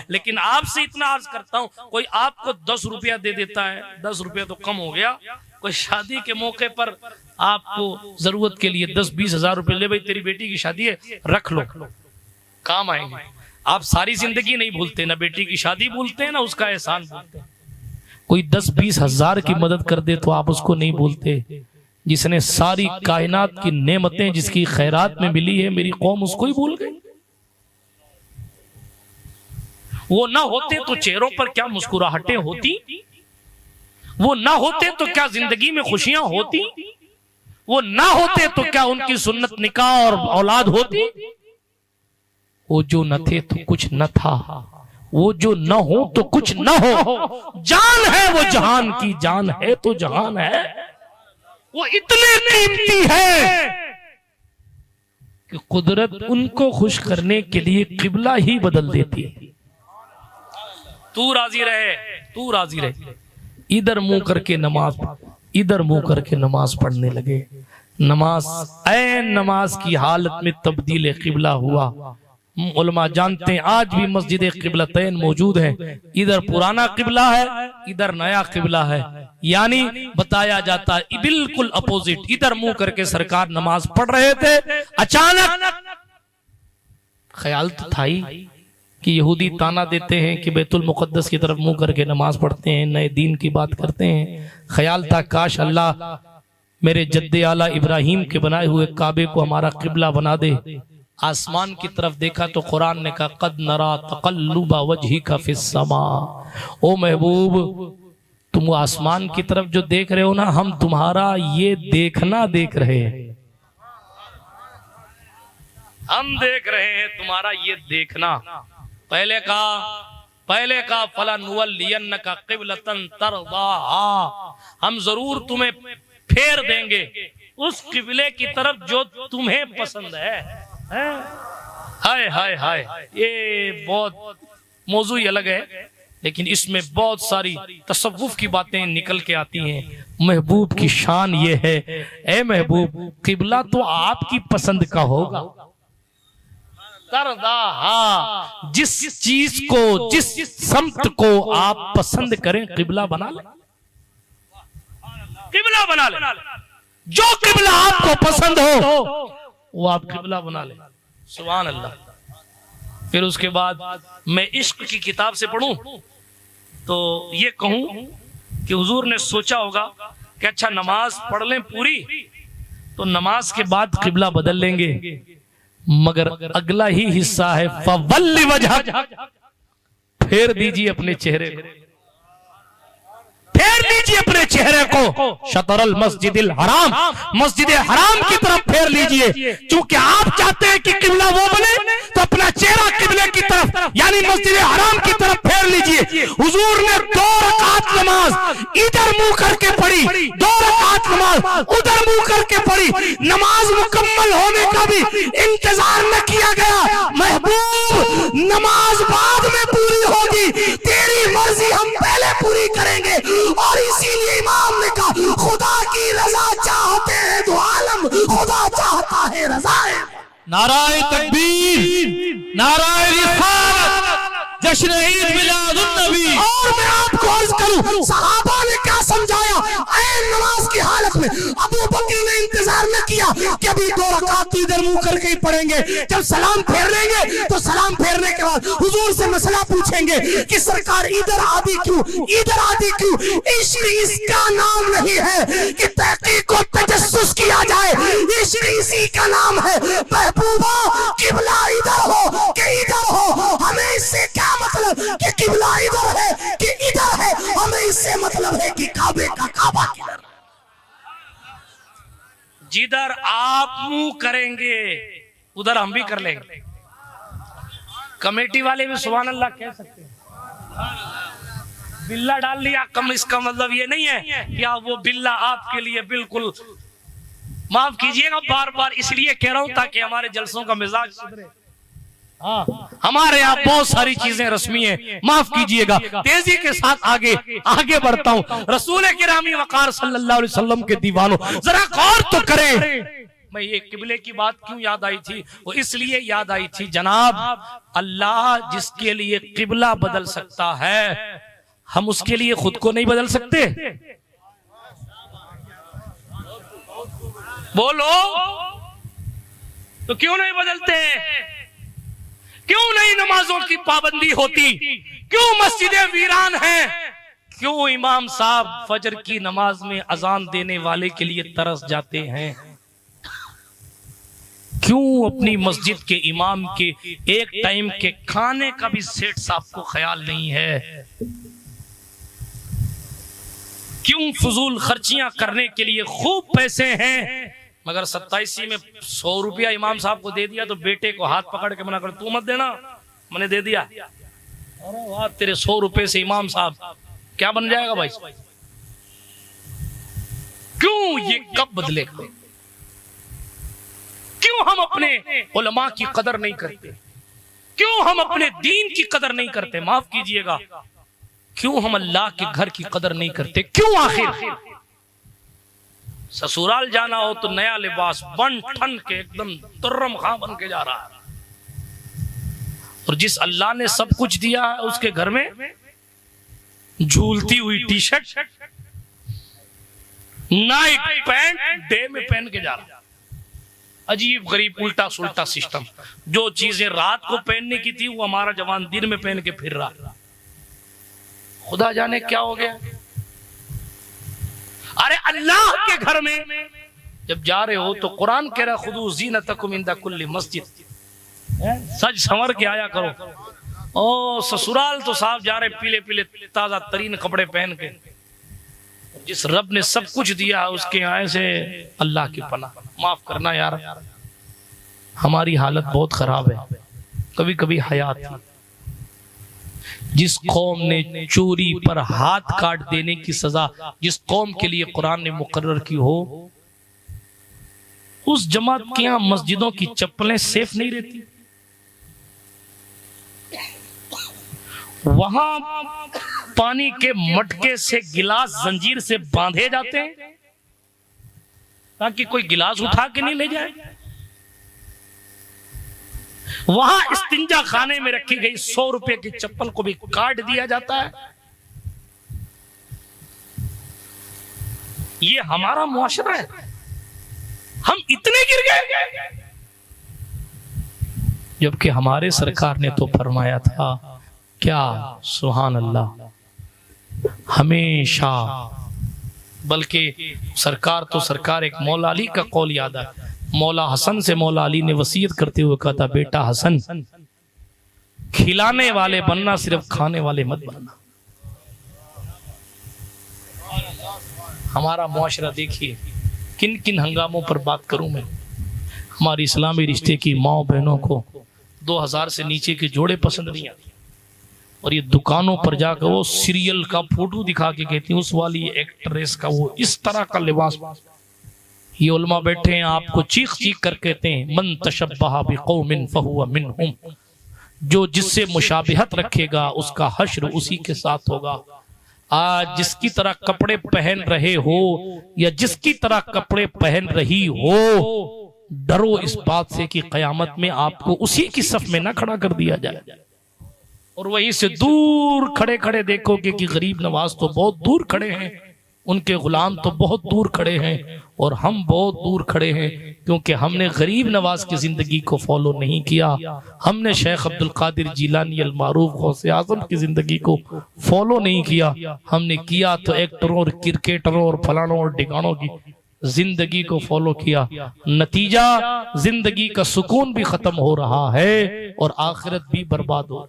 लेकिन आपसे इतना अर्ज करता हूँ, कोई आपको 10 रुपया दे देता है, 10 रुपया तो कम हो गया, कोई शादी के मौके पर आपको जरूरत के लिए 10-20 हजार रुपए, ले भाई तेरी बेटी की शादी है, रख लो, काम आएंगे। आप सारी जिंदगी नहीं भूलते, ना बेटी की शादी भूलते हैं ना उसका एहसान भूलते हैं। कोई 10-20 हजार की मदद कर दे तो आप उसको नहीं भूलते। जिसने सारी कायनात की नेमतें जिसकी खैरात में मिली है, मेरी कौम उसको ही भूल गई। वो ना होते तो चेहरों पर क्या मुस्कुराहटें होती, वो ना होते तो क्या जिंदगी में खुशियां होती, वो ना होते तो क्या उनकी सुन्नत निकाह और औलाद होती। वो जो न थे तो कुछ न था, वो जो न हो तो कुछ न हो, जान है वो जहान की, जान है तो जहान है। वो इतने कीमती है कि कुदरत उनको खुश करने के लिए किबला ही बदल देती है। तू राजी रहे, तू राजी रहे। इधर मुंह करके नमाज, इधर मुंह करके नमाज पढ़ने लगे। नमाज ऐन नमाज की हालत में तब्दील किबला हुआ। उलमा जानते हैं आज भी मस्जिद किबलतैन मौजूद है। इधर पुराना किबला है, इधर नया किबला है। यानी बताया जाता है बिल्कुल अपोजिट। इधर मुंह करके सरकार नमाज पढ़ रहे थे, अचानक ख्याल तो था ही कि यहूदी ताना देते हैं कि बैतुल मुकद्दस की तरफ मुंह करके नमाज पढ़ते हैं, नए दीन की बात करते हैं। ख्याल था काश अल्लाह मेरे जद्दे आला इब्राहिम के बनाए हुए काबे को हमारा किबला बना दे। आसमान की तरफ देखा तो कुरान ने कहा कद नरा तक़ल्लुबा वजहिका फिस समा। ओ महबूब, तुम आसमान की तरफ जो देख रहे हो ना, हम तुम्हारा ये देखना देख रहे हैं, हम देख रहे हैं तुम्हारा ये देखना। पहले का फलनुवल्लियन्नका क़िबलतन तरज़ाहा, हम जरूर तुम्हें फेर देंगे उस किबले की तरफ जो तुम्हें पसंद है। हाय हाय हाय, ये बहुत मौजू अलग है, लेकिन इसमें बहुत सारी तसव्वुफ की बातें निकल के आती हैं। महबूब की शान ये है, ए महबूब किबला तो आपकी पसंद का होगा। तरज़ाहा, जिस चीज को, जिस समत को आप पसंद करें किबला बना ले, किबला बना ले। जो किबला आपको पसंद हो वो आप किबला बना ले। सुभान अल्लाह। फिर उसके बाद मैं इश्क की किताब से पढ़ूं तो ये कहूं कि हुजूर ने सोचा होगा कि अच्छा नमाज पढ़ लें पूरी, तो नमाज के बाद किबला बदल लेंगे। मगर अगला ही हिस्सा है फवल्लि वजहक, फेर दीजिए अपने चेहरे को, फेर दीजिए अपने चेहरे को शतरल मस्जिदिल हराम, मस्जिद हराम की तरफ फेर लीजिए। क्योंकि आप चाहते हैं कि किबला वो बने, तो अपना चेहरा किबले की तरफ यानी मस्जिद हराम की तरफ फेर लीजिए। हुजूर ने 2 रकात नमाज इधर मुंह करके पढ़ी, 2 रकात नमाज उधर मुंह करके पढ़ी। नमाज मुकम्मल होने का भी इंतजार न किया गया। महबूब नमाज बाद में पूरी होगी, तेरी मर्जी हम पहले पूरी करेंगे। और इसीलिए इमाम ने कहा खुदा की रजा चाहते हैं तो आलम खुदा चाहता है रजा। नाराए तकबीर, नाराए रिसालत, जश्न ईद मिलादुन नबी। और मैं आपको अर्ज करूं, सहाबा ने क्या समझाया ऐन नमाज की हालत में। अबू बकर ने इंतजार न किया कि अभी 2 रकात इधर मुंह करके ही पढ़ेंगे, जब सलाम फेर लेंगे तो सलाम फेरने के बाद हुजूर से मसला पूछेंगे कि सरकार इधर आदि क्यों, इधर आदि क्यों। इश्क इसका नाम नहीं है कि तहकीक को तजस्सुस किया जाए, इश्क इसी का नाम है महबूबा किबला इधर हो कि इधर हो, हमें इससे क्या मतलब कि किबला इधर है कि इधर है, हमें इससे मतलब है कि काबे का काबा किधर। जिधर आप मुंह करेंगे उधर हम भी कर लेंगे। कमेटी वाले भी सुभान अल्लाह कह सकते हैं। बिल्ला डाल लिया कम, इसका मतलब ये नहीं है कि आप वो बिल्ला आपके लिए बिल्कुल, माफ कीजिएगा बार बार इसलिए कह रहा हूं ताकि हमारे जलसों का मिजाज सुधरे। हमारे यहाँ बहुत सारी चीजें रस्मी है, माफ कीजिएगा। तेजी के साथ आगे बढ़ता हूँ। रसूल किरामी वकार सल्लल्लाहु अलैहि वसल्लम के दीवानों, जरा गौर तो करें मैं ये किबले की बात क्यों याद आई थी? वो इसलिए याद आई थी जनाब, अल्लाह जिसके लिए किबला बदल सकता है, हम उसके लिए खुद को नहीं बदल सकते? बोलो, तो क्यों नहीं बदलते हैं? क्यों नहीं नमाजों की पाबंदी होती? क्यों मस्जिदें वीरान हैं? क्यों इमाम साहब फजर की नमाज में अजान देने वाले के लिए तरस जाते हैं? क्यों अपनी मस्जिद के इमाम के एक टाइम के खाने का भी सेठ साहब को ख्याल नहीं है? क्यों फजूल खर्चियां करने के लिए खूब पैसे हैं, मगर 27 में 100 रुपया इमाम साहब को दे दिया तो बेटे को हाथ पकड़ के मना कर, तू मत देना, मैंने दे दिया। अरे वाह, तेरे 100 रुपए से इमाम साहब क्या बन जाएगा भाई? क्यों ये कब बदलेगा? क्यों हम अपने उलमा की कदर नहीं करते? क्यों हम अपने दीन की कदर नहीं करते? माफ कीजिएगा, क्यों हम अल्लाह के घर की कदर नहीं करते? क्यों? आखिर ससुराल जाना हो तो नया लिबास बन ठन के एकदम तुर्रम खां बन के जा रहा है, और जिस अल्लाह ने सब कुछ दिया है उसके घर में झूलती हुई T shirt, night pant day में पहन के जा रहा है। अजीब गरीब उल्टा सुल्टा सिस्टम। जो चीजें रात को पहनने की थी वो हमारा जवान दिन में पहन के फिर रहा। खुदा जाने क्या हो गया। अरे अल्लाह के घर में जब जा रहे हो तो कुरान कह रहा खुदू ज़ीनतकुम इंदा कुल्ली मस्जिद, सज संवर के आया करो। ओ ससुराल तो साहब जा रहे पीले पीले ताजा तरीन कपड़े पहन के। जिस रब ने सब कुछ दिया है उसके आए से अल्लाह की पनाह। माफ करना यार, हमारी हालत बहुत खराब है। कभी कभी हयात थी। जिस कौम ने चोरी पर हाथ काट देने की सजा जिस कौम के लिए कुरान ने मुकर्रर की हो, उस जमात के यहां मस्जिदों की चप्पलें सेफ नहीं रहती। वहां पानी के मटके से गिलास जंजीर से बांधे जाते हैं ताकि कोई गिलास उठा के नहीं ले जाए। वहां इस्तिंजा खाने में रखी गई 100 रुपए की चप्पल को भी काट दिया जाता है। ये हमारा मुआशरा है। हम इतने गिर गए, जबकि हमारे सरकार ने तो फरमाया था क्या, सुभान अल्लाह, हमेशा। बल्कि सरकार तो सरकार, एक मौला अली का कौल याद है। मौला हसन से मौला अली ने वसीयत करते हुए कहा था, बेटा हसन, खिलाने वाले बनना, सिर्फ खाने वाले मत बनना। हमारा मुआशरा देखिए, किन किन हंगामों पर बात करूं मैं। हमारी इस्लामी रिश्ते की माँ बहनों को 2000 से नीचे के जोड़े पसंद नहीं आते, और ये दुकानों पर जाकर वो सीरियल का फोटो दिखा के कहती हैं उस वाली एक्ट्रेस का वो इस तरह का लिबास। ये उलमा बैठे हैं, आपको चीख चीख कर कहते हैं मन तशब्बहा बिकौमिन फहुवा मिनहुम, जो जिससे मुशाबिहत रखेगा उसका हश्र उसी के साथ होगा। आज जिसकी तरह कपड़े पहन रहे हो या जिसकी तरह कपड़े पहन रही हो, डरो इस बात से कि कयामत में आपको उसी की सफ में ना खड़ा कर दिया जाए। और वहीं से दूर खड़े खड़े देखोगे कि गरीब नवाज तो बहुत दूर खड़े हैं, उनके गुलाम तो बहुत दूर खड़े हैं, और हम बहुत दूर खड़े हैं, क्योंकि हमने गरीब नवाज की जिंदगी को फॉलो नहीं किया। हमने शेख अब्दुल कादिर जिलानी अल मारूफ गौसे आजम की जिंदगी को फॉलो नहीं किया। हमने किया तो एक्टरों और क्रिकेटरों और फलानों और डिगानों की जिंदगी को फॉलो किया। नतीजा, जिंदगी का सुकून भी खत्म हो रहा है और आखिरत भी बर्बाद हो।